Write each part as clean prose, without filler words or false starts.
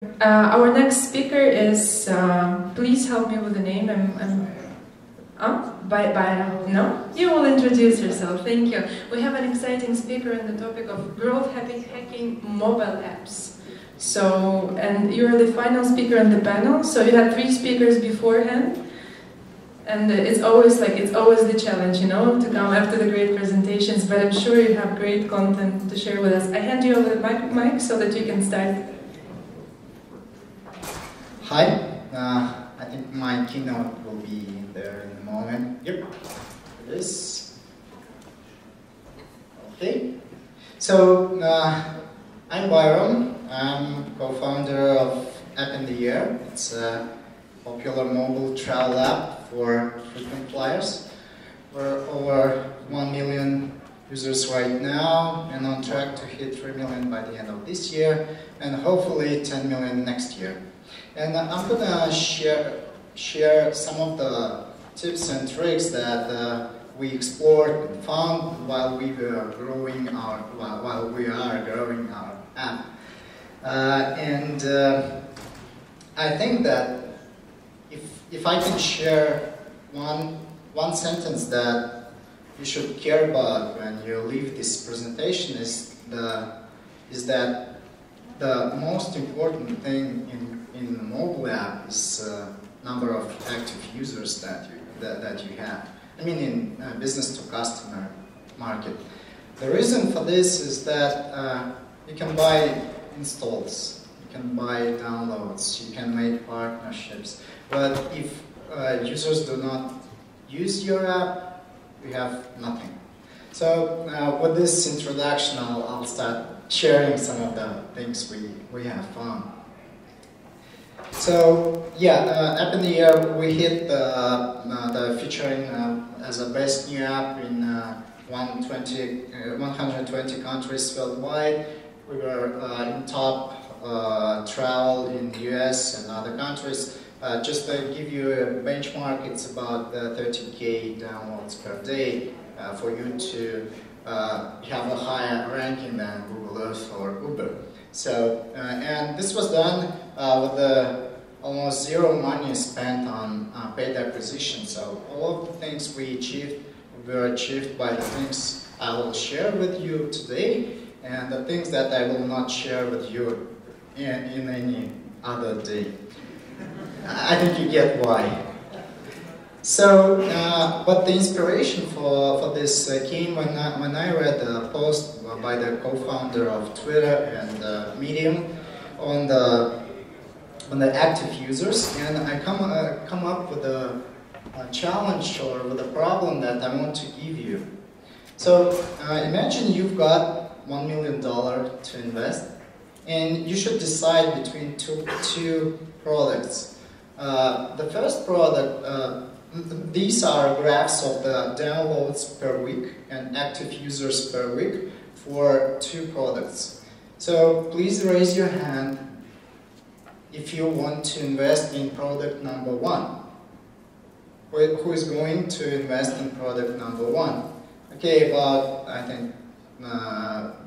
Our next speaker is, please help me with the name. No? You will introduce yourself, thank you. We have an exciting speaker on the topic of growth hacking mobile apps. So, and you're the final speaker on the panel, so you had 3 speakers beforehand. And it's always the challenge, you know, to come after the great presentations, but I'm sure you have great content to share with us. I hand you over the mic so that you can start. Hi, I think my keynote will be there in a moment. Yep, it is. Okay, so I'm Byron. I'm co-founder of App in the Air. It's a popular mobile travel app for frequent flyers. We're over 1 million users right now and on track to hit 3 million by the end of this year and hopefully 10 million next year. And I'm going to share some of the tips and tricks that we explored and found while we are growing our app. I think that if I can share one sentence that you should care about when you leave this presentation is that the most important thing in the mobile app is number of active users that you have. I mean, in business to customer market. The reason for this is that you can buy installs, you can buy downloads, you can make partnerships. But if users do not use your app, you have nothing. So with this introduction, I'll start sharing some of the things we have found. So yeah, App in the Air, we hit the featuring as a best new app in 120 countries worldwide. We were in top travel in the US and other countries. Just to give you a benchmark, it's about 30K downloads per day for you to have a higher ranking than Google Earth or Uber. So, and this was done with almost zero money spent on paid acquisition. So all of the things we achieved were achieved by the things I will share with you today and the things that I will not share with you in any other day. I think you get why. So, but the inspiration for this came when I read a post by the co-founder of Twitter and Medium on the active users, and I come up with a challenge or with a problem that I want to give you. So imagine you've got $1 million to invest, and you should decide between two products. The first product, these are graphs of the downloads per week and active users per week for 2 products. So please raise your hand if you want to invest in product number 1. Who is going to invest in product number 1? Okay, about, I think,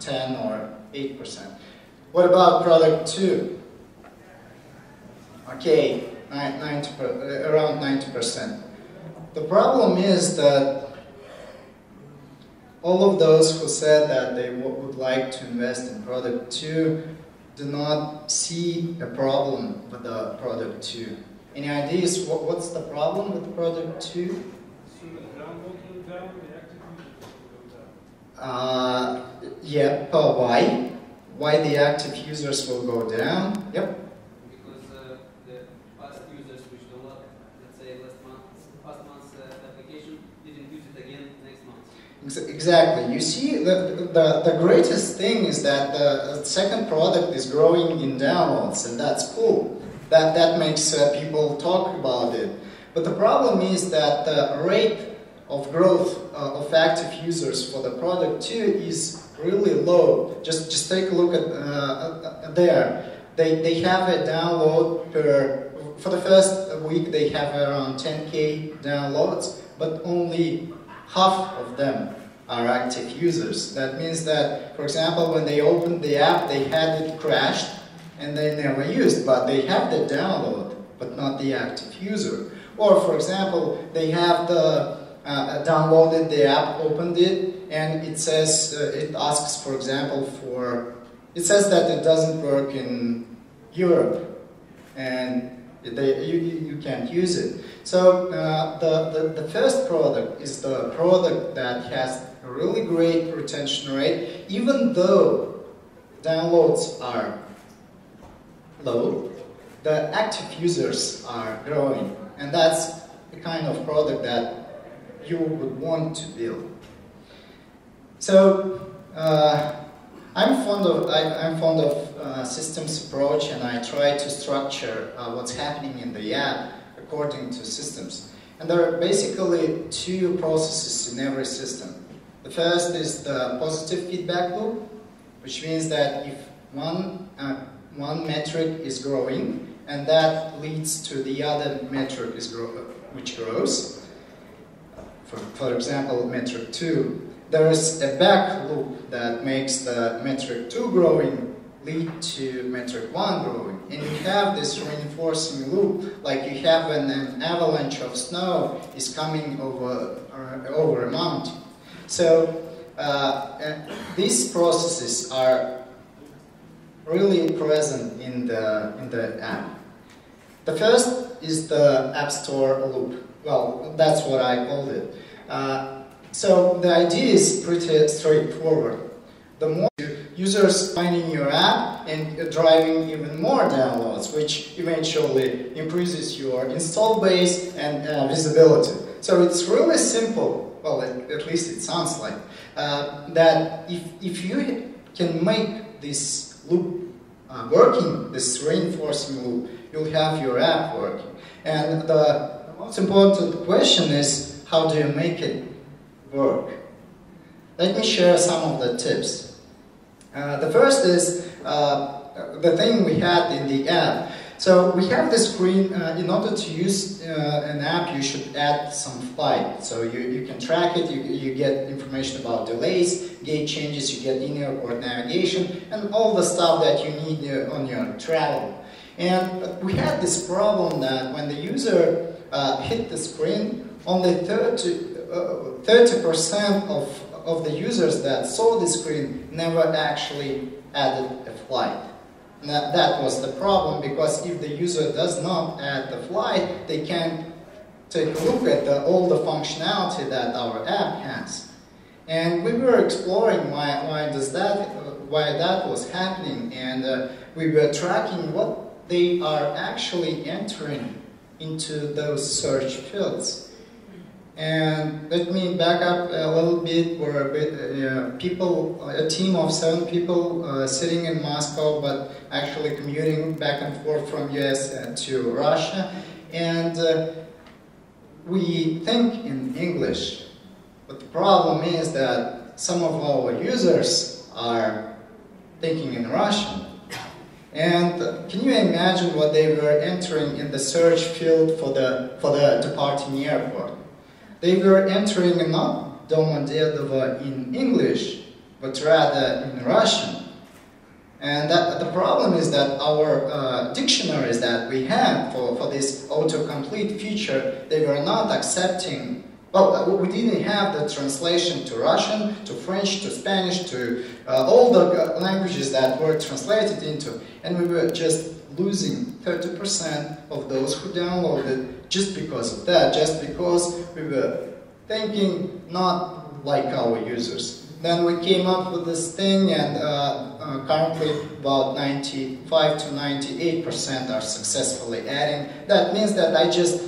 10 or 8%. What about product 2? Okay, around 90%. The problem is that all of those who said that they would like to invest in product 2 do not see a problem with the product 2. Any ideas what's the problem with product 2? So the download will go down, the active users will go down. Yeah, but why? Why the active users will go down? Yep. Because the past users which download, let's say past month's application, didn't use it again next month. Exactly. You see, the greatest thing is that the second product is growing in downloads, and that's cool. That makes people talk about it. But the problem is that the rate of growth of active users for the product 2 is really low. Just take a look at there. They have a download for the first week they have around 10K downloads, but only half of them are active users. That means that, for example, when they opened the app, they had it crashed, and they never used, but they have the download, but not the active user. Or, for example, they have the downloaded the app, opened it, and it says, it asks, for example, it says that it doesn't work in Europe, and you can't use it. So the first product is the product that has a really great retention rate, even though downloads are low, the active users are growing, and that's the kind of product that you would want to build. So I'm fond of systems approach, and I try to structure what's happening in the app according to systems. And there are basically two processes in every system. The first is the positive feedback loop, which means that if one metric is growing, and that leads to the other metric which grows. For example, metric 2. There is a back loop that makes the metric 2 growing lead to metric 1 growing. And you have this reinforcing loop, like you have when an avalanche of snow is coming over a mountain. So these processes are really present in the app. The first is the App Store loop. Well, that's what I called it. So the idea is pretty straightforward. The more users finding your app and driving even more downloads, which eventually increases your install base and visibility. So it's really simple. Well, at least it sounds like that. If you can make this loop working, this reinforcing loop, you'll have your app working. And the most important question is, how do you make it work? Let me share some of the tips. The first is the thing we had in the app. So we have this screen. In order to use an app, you should add some flight. So you can track it, you get information about delays, gate changes, you get in-airport navigation, and all the stuff that you need on your travel. And we had this problem that when the user hit the screen, only 30% of the users that saw the screen never actually added a flight. And that was the problem, because if the user does not add the flight, they can't take a look at all the functionality that our app has. And we were exploring why that was happening, and we were tracking what they are actually entering into those search fields. And let me back up a little bit. We're a team of 7 people sitting in Moscow, but actually commuting back and forth from US to Russia. And we think in English, but the problem is that some of our users are thinking in Russian. And can you imagine what they were entering in the search field for the departing airport? They were entering not Domodedovo in English, but rather in Russian. And the problem is that our dictionaries that we have for this autocomplete feature, they were not accepting. Well, we didn't have the translation to Russian, to French, to Spanish, to all the languages that were translated into. And we were just losing 30% of those who downloaded just because of that, just because we were thinking not like our users. Then we came up with this thing, and currently about 95 to 98% are successfully adding. That means that I just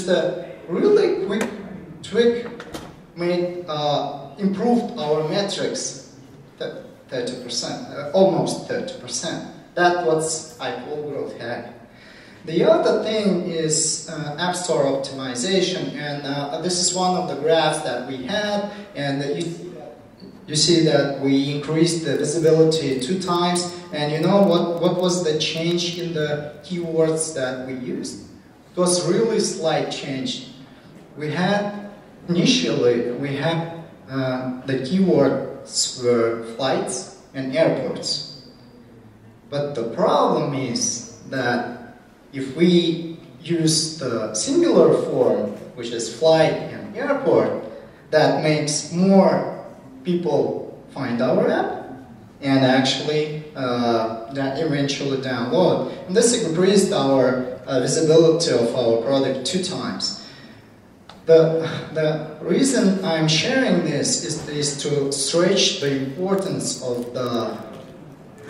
a really quick tweak made improved our metrics 30%, almost 30%. That's what I call growth hack. The other thing is App Store optimization, and this is one of the graphs that we had, and you see that we increased the visibility 2 times, and you know what was the change in the keywords that we used? It was really slight change. Initially we had the keywords were flights and airports. But the problem is that if we use the singular form, which is flight and airport, that makes more people find our app and actually eventually download. And this increased our visibility of our product 2 times. The reason I'm sharing this is to stretch the importance of the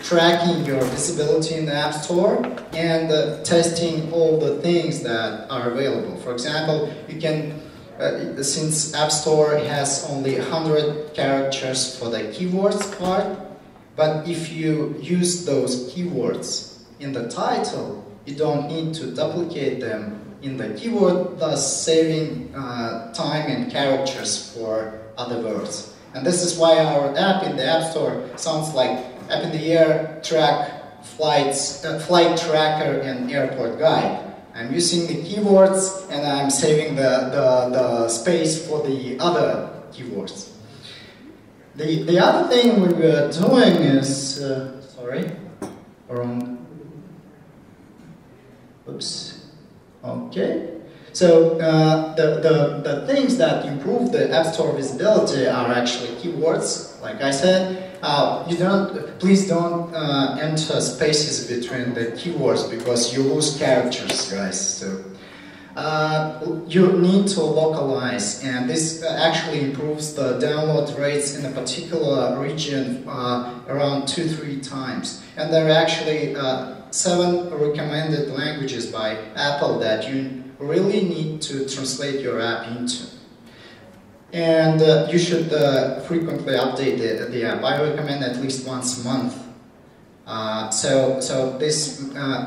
tracking your visibility in the App Store and testing all the things that are available. For example, you can, since App Store has only 100 characters for the keywords part, but if you use those keywords in the title, you don't need to duplicate them in the keyword, thus saving time and characters for other words. And this is why our app in the App Store sounds like App in the Air, Track, Flight Tracker, and Airport Guide. I'm using the keywords and I'm saving the space for the other keywords. The other thing we were doing is, sorry, wrong. Oops. Okay. So the things that improve the App Store visibility are actually keywords. Like I said, please don't enter spaces between the keywords because you lose characters, guys. So you need to localize, and this actually improves the download rates in a particular region around 2-3 times. And there are actually 7 recommended languages by Apple that you really need to translate your app into. And you should frequently update the app. I recommend at least once a month. So this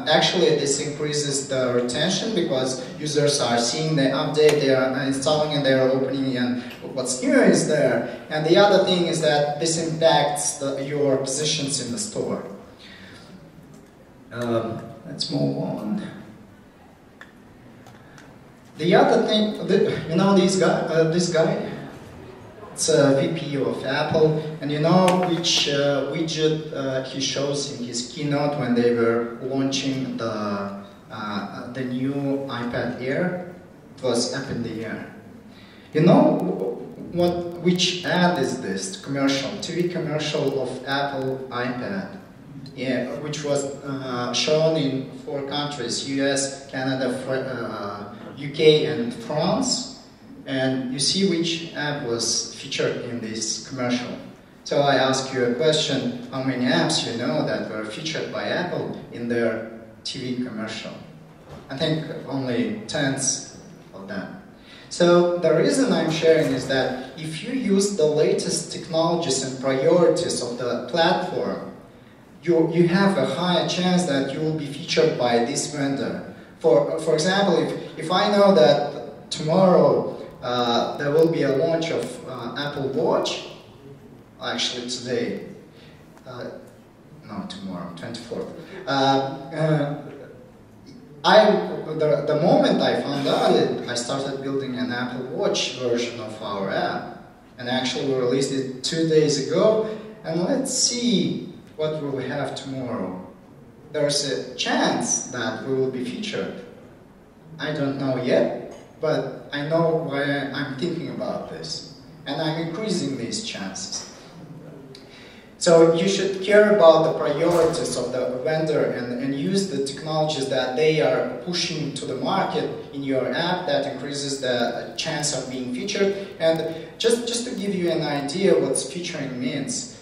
this increases the retention because users are seeing the update, they are installing and they are opening, and what's new is there. And the other thing is that this impacts your positions in the store. Let's move on. The other thing, you know this guy? It's a VP of Apple, and you know which widget he shows in his keynote when they were launching the new iPad Air? It was App in the Air. You know which ad is this? Commercial, TV commercial of Apple iPad. Yeah, which was shown in 4 countries: US, Canada, UK, and France. And you see which app was featured in this commercial. So I ask you a question: how many apps you know that were featured by Apple in their TV commercial? I think only tens of them. So the reason I'm sharing is that if you use the latest technologies and priorities of the platform, you have a higher chance that you will be featured by this vendor. For example, if I know that tomorrow there will be a launch of Apple Watch, actually today, no, tomorrow, 24th. The moment I found out it, I started building an Apple Watch version of our app, and actually we released it 2 days ago, and let's see what we will have tomorrow. There's a chance that we will be featured. I don't know yet, but I know why I'm thinking about this, and I'm increasing these chances. So you should care about the priorities of the vendor and use the technologies that they are pushing to the market in your app that increases the chance of being featured. And just to give you an idea what featuring means,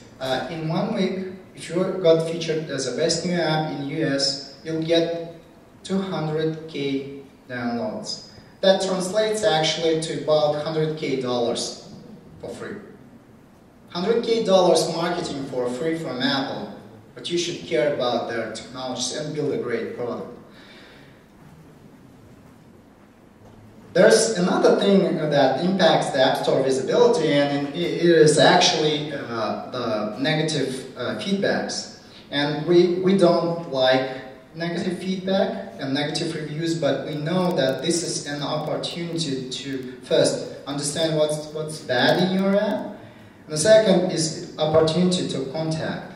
in 1 week, if you got featured as the best new app in US, you'll get 200K downloads. That translates actually to about $100K for free. $100K marketing for free from Apple, but you should care about their technologies and build a great product. There's another thing that impacts the App Store visibility, and it is actually the negative feedbacks. And we don't like negative feedback and negative reviews, but we know that this is an opportunity to first understand what's bad in your app, and the second is opportunity to contact.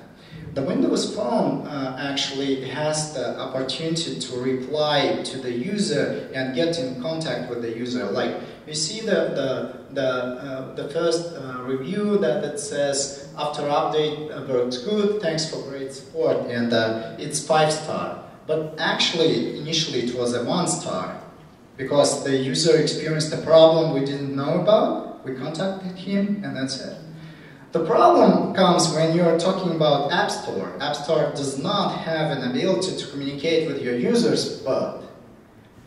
The Windows Phone actually has the opportunity to reply to the user and get in contact with the user. Like you see the first review that says after update works good, thanks for great support, and it's 5-star. But actually, initially it was a 1-star because the user experienced a problem we didn't know about. We contacted him, and that's it. The problem comes when you're talking about App Store. App Store does not have an ability to communicate with your users, but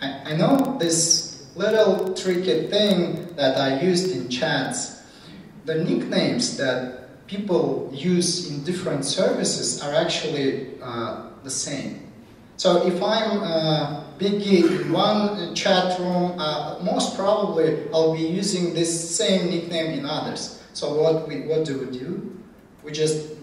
I know this little tricky thing that I used in chats. The nicknames that people use in different services are actually the same. So if I'm Biggie in one chat room, most probably I'll be using this same nickname in others. So what do? We just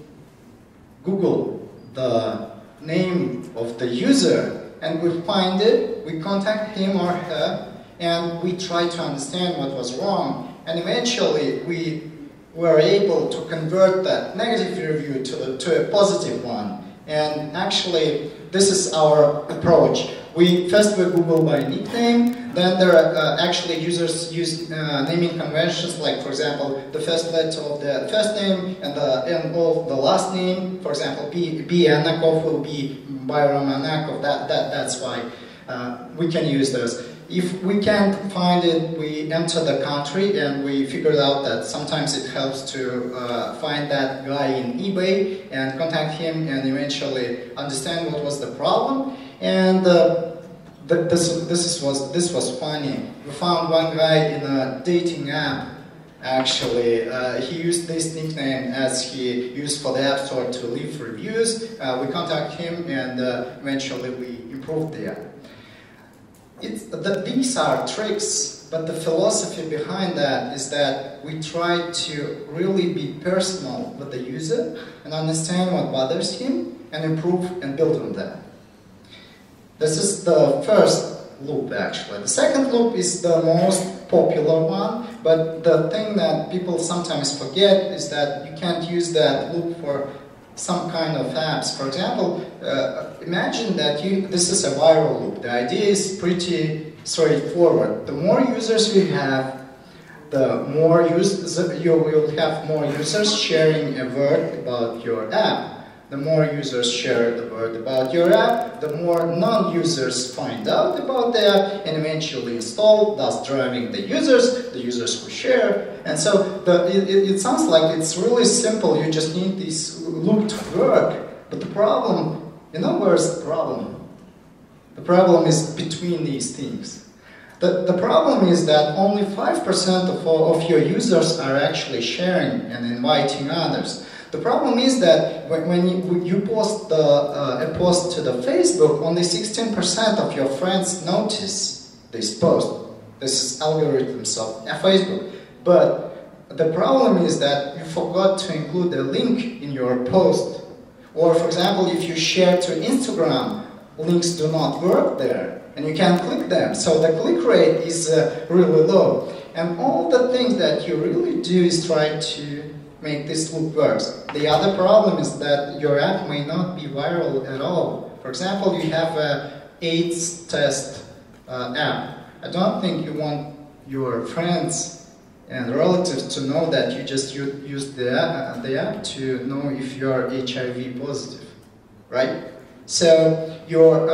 Google the name of the user and we find it, we contact him or her, and we try to understand what was wrong, and eventually we were able to convert that negative review to a positive one. And actually, this is our approach. First we Google by nickname, then there are actually users use naming conventions, like for example, the first letter of the first name and the end of the last name. For example, B. Anakov will be Byram Anakov. That's why we can use those. If we can't find it, we enter the country and we figured out that sometimes it helps to find that guy in eBay and contact him and eventually understand what was the problem. And this was funny. We found one guy in a dating app. Actually, he used this nickname as he used for the App Store to leave reviews. We contacted him and eventually we improved the app. These are tricks, but the philosophy behind that is that we try to really be personal with the user and understand what bothers him and improve and build on that. This is the first loop, actually. The second loop is the most popular one, but the thing that people sometimes forget is that you can't use that loop for some kind of apps. For example, imagine that this is a viral loop. The idea is pretty straightforward. The more users you have, the more you will have more users sharing a word about your app. The more users share the word about your app, the more non-users find out about the app and eventually install, thus driving the users who share. And so it sounds like it's really simple. You just need this loop to work. But the problem, you know where's the problem? The problem is between these things. The problem is that only 5% of your users are actually sharing and inviting others. The problem is that when you post a post to the Facebook, only 16% of your friends notice this post. This is algorithms of Facebook. But the problem is that you forgot to include a link in your post. Or for example, if you share to Instagram, links do not work there and you can't click them. So the click rate is really low. And all the things that you really do is try to make this loop work. The other problem is that your app may not be viral at all. For example, you have a AIDS test app. I don't think you want your friends and relatives to know that you just use the app to know if you are HIV positive, right? So you're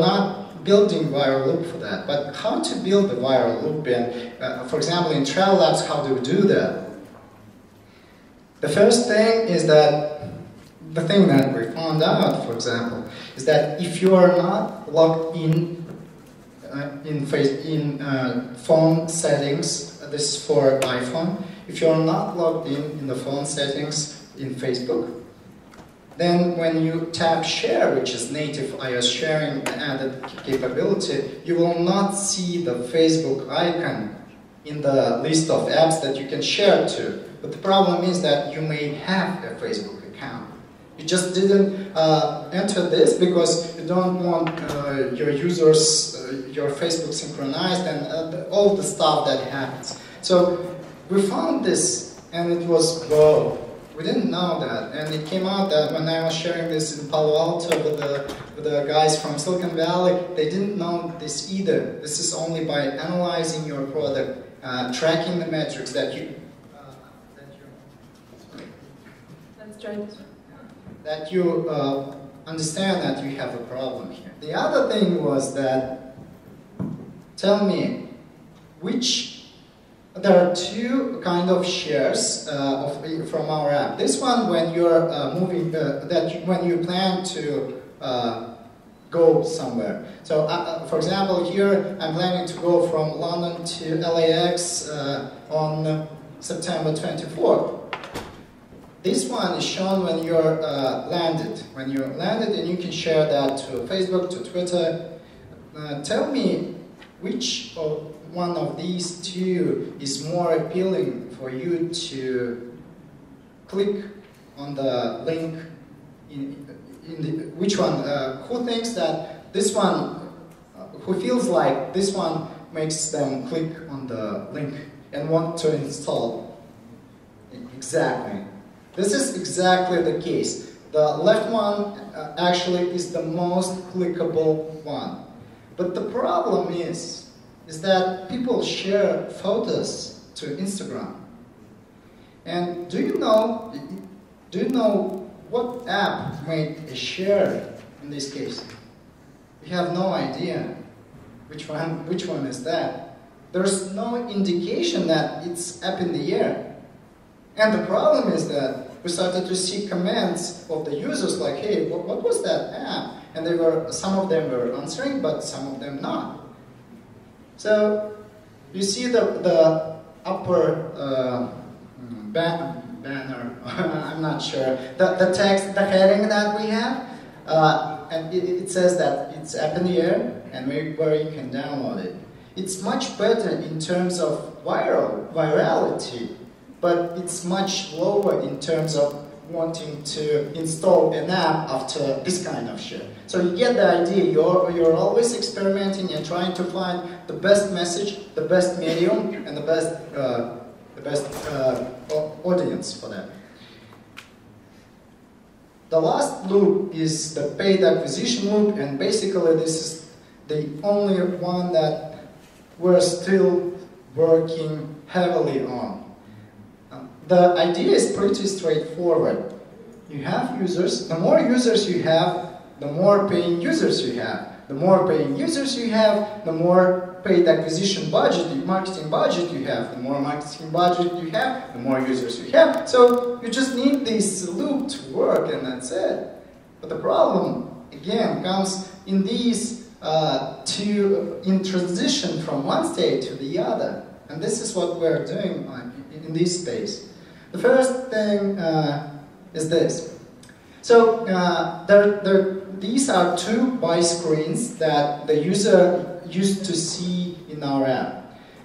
not building viral loop for that. But how to build a viral loop? And for example, in Travel Labs, how do we do that? The first thing is that, the thing that we found out, for example, is that if you are not logged in phone settings, this is for iPhone, if you are not logged in the phone settings in Facebook, then when you tap share, which is native iOS sharing added capability, you will not see the Facebook icon in the list of apps that you can share to. But the problem is that you may have a Facebook account. You just didn't enter this because you don't want your users, your Facebook synchronized and all the stuff that happens. So we found this and it was, whoa, We didn't know that, and it came out that when I was sharing this in Palo Alto with the guys from Silicon Valley, they didn't know this either. This is only by analyzing your product, tracking the metrics that you Let's try this one. that you understand that you have a problem here. The other thing was that, tell me, there are two kind of shares from our app. This one, when you're when you plan to go somewhere. So, for example, here I'm planning to go from London to LAX on September 24th. This one is shown when you're landed. When you're landed, and you can share that to Facebook, to Twitter. Tell me which one of these two is more appealing for you to click on the link. Which one? Who thinks that this one? Who feels like this one makes them click on the link and want to install? Exactly. This is exactly the case. The left one actually is the most clickable one. But the problem is that people share photos to Instagram. And do you know what app made a share in this case? We have no idea which one is that. There's no indication that it's up in the air. And the problem is that we started to see comments of the users like, hey, what was that app? And some of them were answering, but some of them not. So you see the upper banner, I'm not sure, the text, the heading that we have, and it says that it's up in the air and where you can download it. It's much better in terms of virality. But it's much lower in terms of wanting to install an app after this kind of share. So you get the idea. You're always experimenting and trying to find the best message, the best medium, and the best audience for that. The last loop is the paid acquisition loop, and basically this is the only one that we're still working heavily on. The idea is pretty straightforward. You have users. The more users you have, the more paying users you have. The more paying users you have, the more paid acquisition budget, marketing budget you have. The more marketing budget you have, the more users you have. So you just need this loop to work, and that's it. But the problem, again, comes in these in transition from one state to the other. And this is what we're doing in this space. The first thing is this. So these are two buy screens that the user used to see in our app.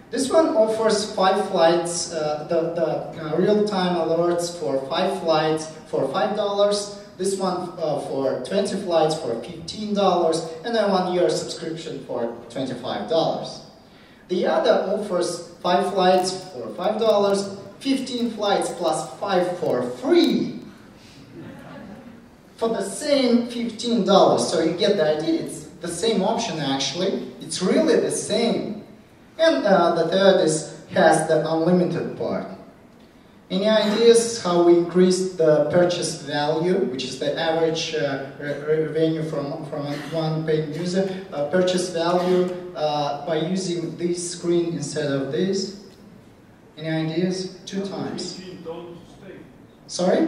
This one offers 5 flights, the real-time alerts for 5 flights for $5. This one for 20 flights for $15, and a 1-year subscription for $25. The other offers 5 flights for $5, 15 flights plus 5 for free for the same $15. So you get the idea. It's the same option actually. It's really the same. And the third has the unlimited part. Any ideas how we increase the purchase value, which is the average revenue from one paying user, purchase value by using this screen instead of this? Any ideas? 2 times. Sorry?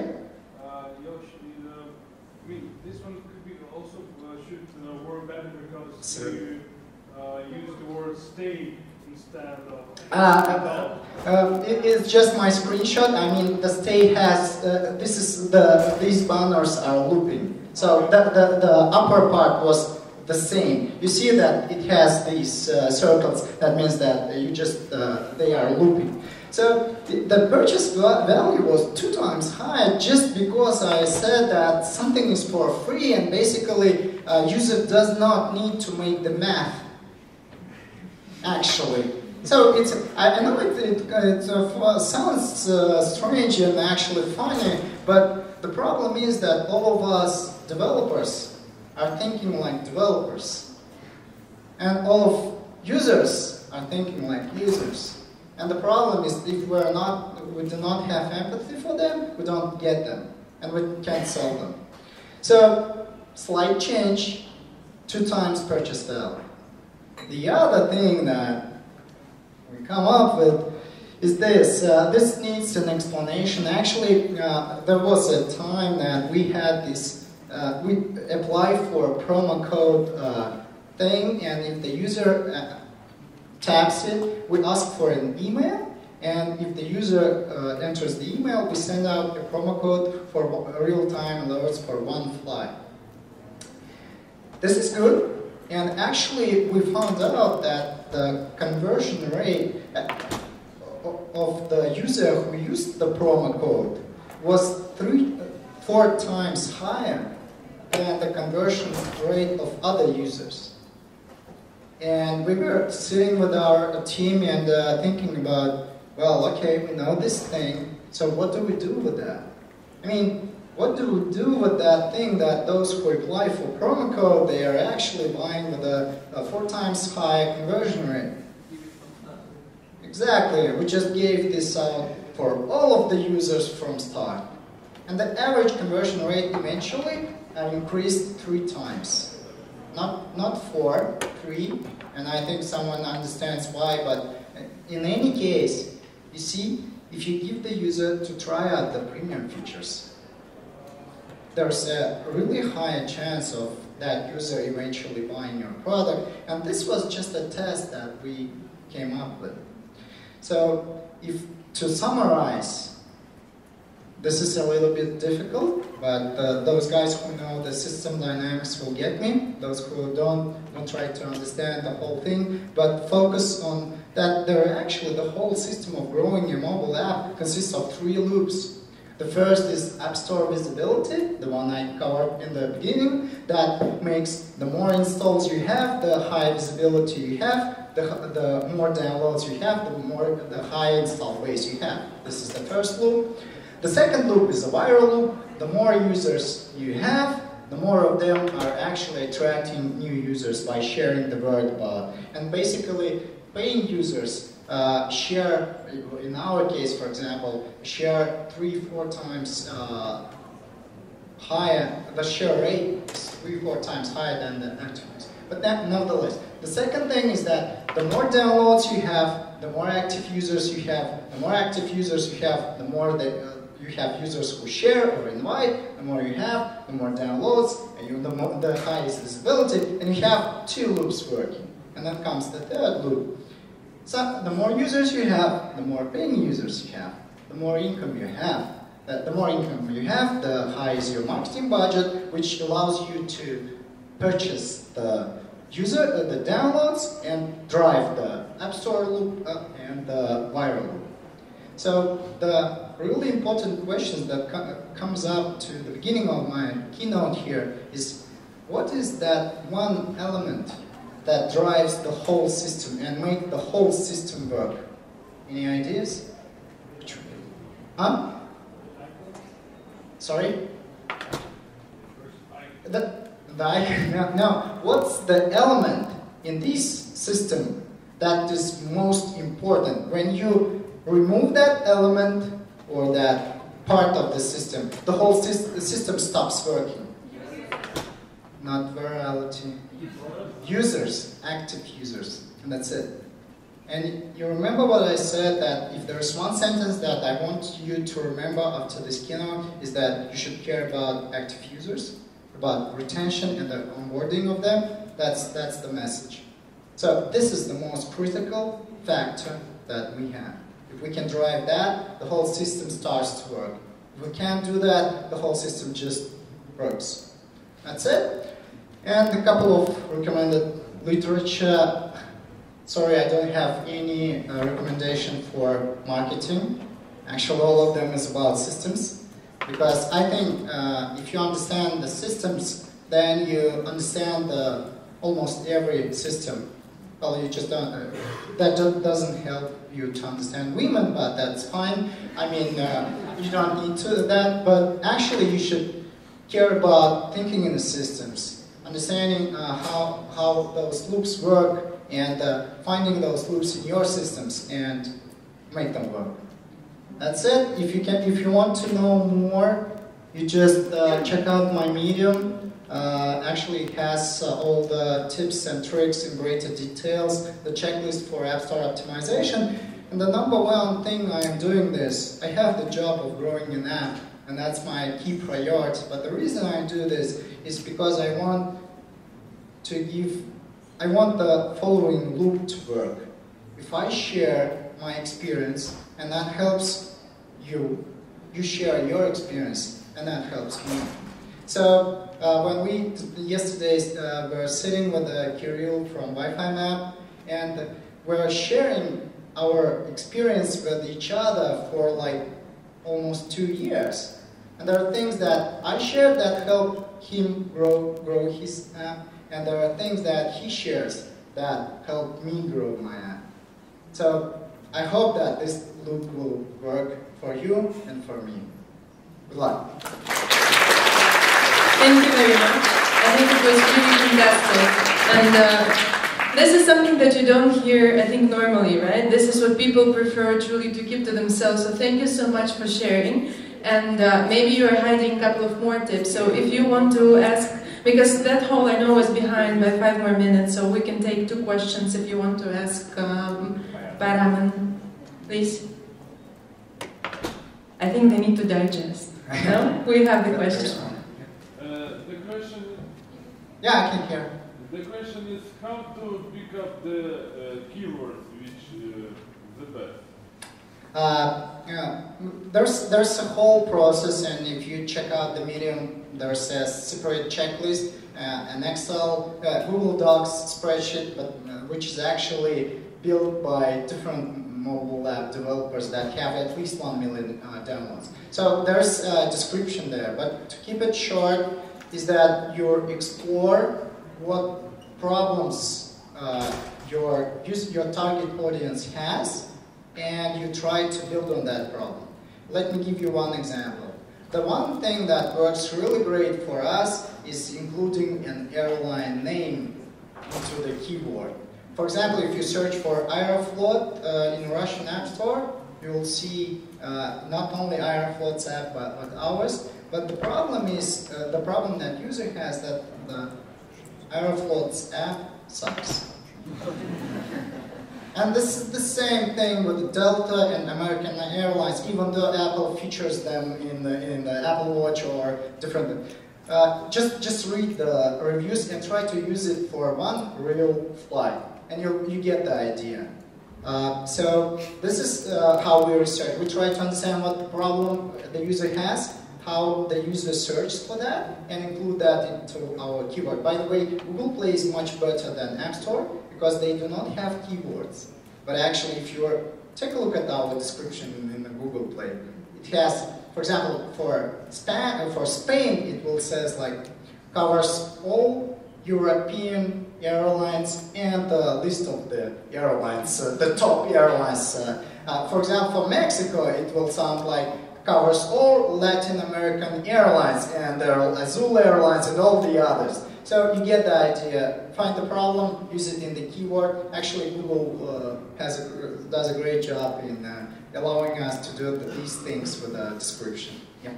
This one could be also should work better because you use the word stay instead of. It's just my screenshot. I mean, the stay has these banners are looping. So the upper part was the same. You see that it has these circles. That means that you just they are looping. So the purchase value was 2 times higher just because I said that something is for free, and basically user does not need to make the math. Actually, So I know it sounds strange and actually funny, but the problem is that all of us developers are thinking like developers, and all of users are thinking like users. And the problem is if we do not have empathy for them, we don't get them, and we can't sell them. So slight change, 2 times purchase value. The other thing that we come up with is this. This needs an explanation. Actually, there was a time that we had this, we applied for a promo code thing, and if the user taps it, we ask for an email, and if the user enters the email, we send out a promo code for real-time alerts for 1 flight. This is good. And actually, we found out that the conversion rate of the user who used the promo code was 4 times higher than the conversion rate of other users. And we were sitting with our team and thinking about, well, okay, we know this thing, so what do we do with that? I mean, what do we do with that thing that those who apply for promo code, they are actually buying with a 4 times higher conversion rate? Exactly, we just gave this out for all of the users from start. And the average conversion rate eventually increased 3 times. Not 4, 3, and I think someone understands why, but in any case, you see, if you give the user to try out the premium features, there's a really high chance of that user eventually buying your product, and this was just a test that we came up with. So, to summarize, this is a little bit difficult, but those guys who know the system dynamics will get me. Those who don't try to understand the whole thing, but focus on that the whole system of growing a mobile app consists of 3 loops. The first is App Store visibility, the one I covered in the beginning, that makes the more installs you have, the higher visibility you have, the more downloads you have, the higher install base you have. This is the first loop. The second loop is a viral loop. The more users you have, the more of them are actually attracting new users by sharing the word about. And basically, paying users share, in our case, for example, share 3-4 times higher, the share rate is 3-4 times higher than the active users. But nonetheless, the second thing is that the more downloads you have, the more active users you have, the more active users you have, the more that you have users who share or invite, the more you have, the more downloads, and the highest visibility, and you have 2 loops working. And then comes the third loop. So the more users you have, the more paying users you have, the more income you have. The more income you have, the higher is your marketing budget, which allows you to purchase the downloads and drive the App Store loop and the viral loop. So the really important question that comes up to the beginning of my keynote here is, what is that one element that drives the whole system and make the whole system work? Any ideas? Huh? Sorry? No. What's the element in this system that is most important? When you remove that element or that part of the system, the whole system stops working. Not virality. Users, active users, and that's it. And you remember what I said, that if there's one sentence that I want you to remember after this keynote, is that you should care about active users, about retention and the onboarding of them. That's the message. So this is the most critical factor that we have. If we can drive that, the whole system starts to work. If we can't do that, the whole system just works. That's it. And a couple of recommended literature. Sorry, I don't have any recommendation for marketing. Actually, all of them is about systems. Because I think if you understand the systems, then you understand almost every system well, you just don't, doesn't help you to understand women, but that's fine. I mean, you don't need to do that, but actually you should care about thinking in the systems, understanding how those loops work, and finding those loops in your systems and make them work. That's it. If you want to know more, you just check out my Medium. Actually, it has all the tips and tricks in greater details, the checklist for App Store optimization. And the number one thing I am doing this, I have the job of growing an app, and that's my key priority. But the reason I do this is because I want the following loop to work. If I share my experience, and that helps you, you share your experience, and that helps me. So when we yesterday were sitting with Kirill from Wi-Fi Map, and we're sharing our experience with each other for like almost 2 years. And there are things that I shared that help him grow his app, and there are things that he shares that help me grow my app. So I hope that this loop will work for you and for me. Good luck. Thank you very much. I think it was really fantastic. And this is something that you don't hear, I think, normally, right? This is what people prefer truly to keep to themselves. So thank you so much for sharing. And maybe you are hiding a couple of more tips. So if you want to ask, because that hall I know is behind by 5 more minutes, so we can take 2 questions if you want to ask Paraman, please. I think they need to digest. No? We have the question. The question. Yeah, I can hear. The question is how to pick up the keywords which the best. Yeah, there's a whole process, and if you check out the Medium, there's a separate checklist, an Excel, Google Docs spreadsheet, but which is actually built by different mobile app developers that have at least 1 million downloads. So there's a description there, but to keep it short is that you explore what problems your target audience has, and you try to build on that problem. Let me give you one example. The one thing that works really great for us is including an airline name into the keyword. For example, if you search for Aeroflot in Russian App Store, you will see not only Aeroflot's app but ours. But the problem is, the problem that user has, that the Aeroflot's app sucks. And this is the same thing with Delta and American Airlines, even though Apple features them in the Apple Watch or different. Just read the reviews and try to use it for one real flight, and you get the idea. So this is how we research. We try to understand what the problem the user has, how the user searches for that, and include that into our keyword. By the way, Google Play is much better than App Store because they do not have keywords. But actually, if you take a look at our description in the Google Play, it has, for example, for Spain, it will says like covers all European airlines and the list of the airlines, the top airlines. For example, for Mexico, it will sound like covers all Latin American airlines, and there are Azul Airlines and all the others. So you get the idea. Find the problem, use it in the keyword. Actually, Google does a great job in allowing us to do these things with a description. Yeah.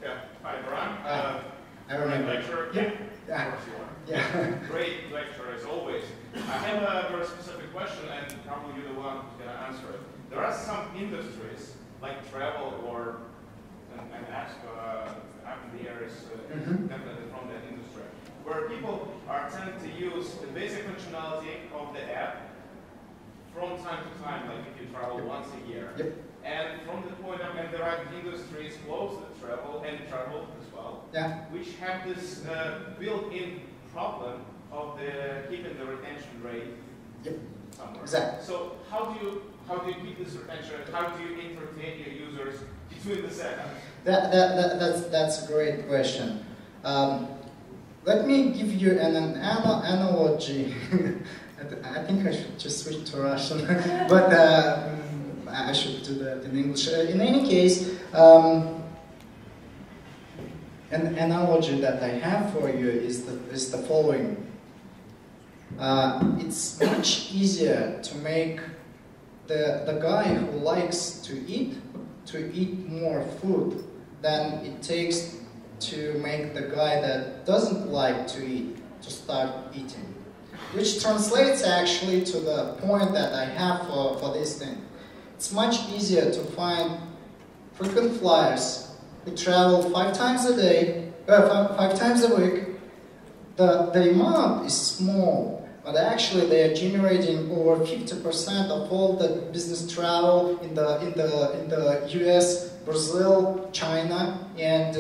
Yeah. Hi, Baran. I remember. Lecture. Yeah. Yeah. Of course you are. Yeah. Great lecture as always. I have a very specific question, and probably you're the one who's going to answer it. There are some industries like travel or and ask the areas definitely from that industry, where people are tend to use the basic functionality of the app from time to time, like if you travel once a year. Yep. And from the point of, and there are industries close to travel and travel as well, Yeah. which have this built-in problem of the keeping the retention rate Yep. somewhere. Exactly. So how do you keep this retention? How do you entertain your users between the seconds? That's a great question. Let me give you an analogy I think I should just switch to Russian, but I should do that in English. In any case, an analogy that I have for you is the following. It's much easier to make the guy who likes to eat more food than it takes to make the guy that doesn't like to eat to start eating. Which translates actually to the point that I have for this thing. It's much easier to find frequent flyers who travel 5 times a day, 5 times a week. The amount is small, but actually they are generating over 50% of all the business travel in the US, Brazil, China, and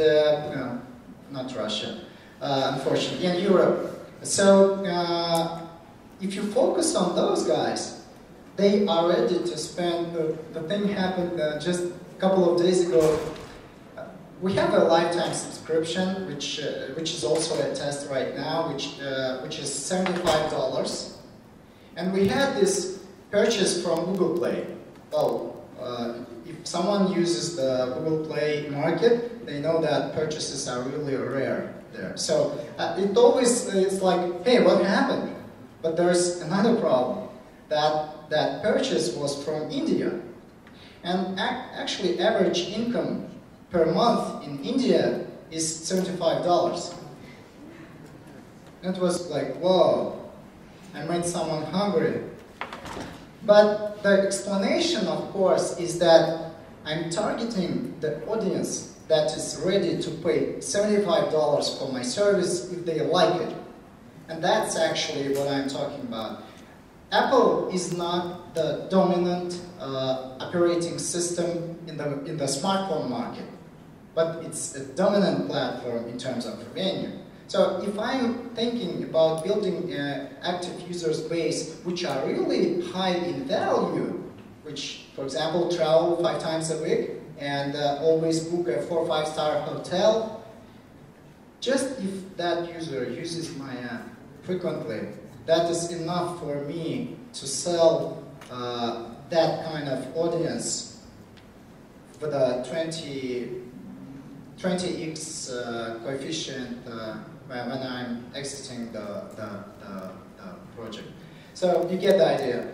not Russia, unfortunately, and Europe. So if you focus on those guys, they are ready to spend. The thing happened just a couple of days ago. We have a lifetime subscription, which is also a test right now, which is $75, and we had this purchase from Google Play. Well, if someone uses the Google Play market, they know that purchases are really rare there. So it's like, hey, what happened? But there's another problem. That purchase was from India, and actually average income per month in India is $75. It was like, whoa, I made someone hungry. But the explanation, of course, is that I'm targeting the audience that is ready to pay $75 for my service if they like it. And that's actually what I'm talking about. Apple is not the dominant operating system in the smartphone market, but it's a dominant platform in terms of revenue. So if I'm thinking about building an active users base which are really high in value, which, for example, travel 5 times a week and always book a 4 or 5-star hotel, just if that user uses my app frequently, that is enough for me to sell that kind of audience with a 20x coefficient when I'm exiting the project. So you get the idea.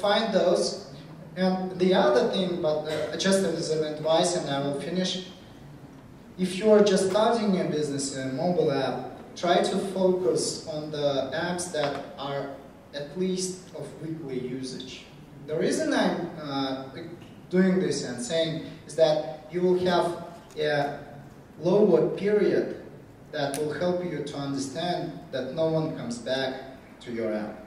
Find those. And the other thing, but just as an advice, and I will finish, if you are just starting a business in a mobile app, try to focus on the apps that are at least of weekly usage. The reason I'm doing this and saying is that you will have a lower period that will help you to understand that no one comes back to your app.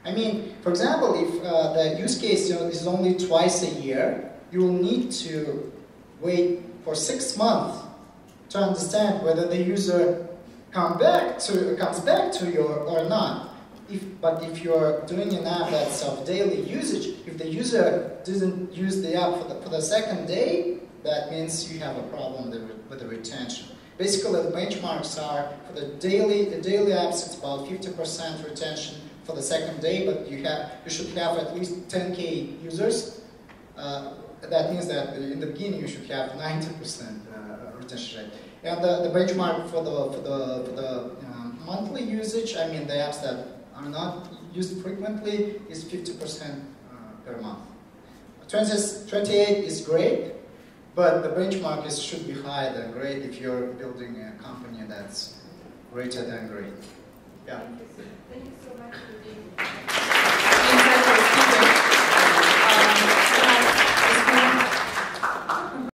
I mean, for example, if the use case is only twice a year, you will need to wait for 6 months to understand whether the user comes back to you or not. But if you're doing an app that's of daily usage, if the user doesn't use the app for the second day, that means you have a problem with the retention. Basically, the benchmarks are for the daily apps, it's about 50% retention for the second day, but you should have at least 10K users. That means that in the beginning you should have 90% retention rate. And the benchmark for the monthly usage, I mean the apps that are not used frequently, is 50% per month. 28 is great, but the benchmark should be higher than great if you're building a company that's greater than great. Yeah. Thank you so much for being here.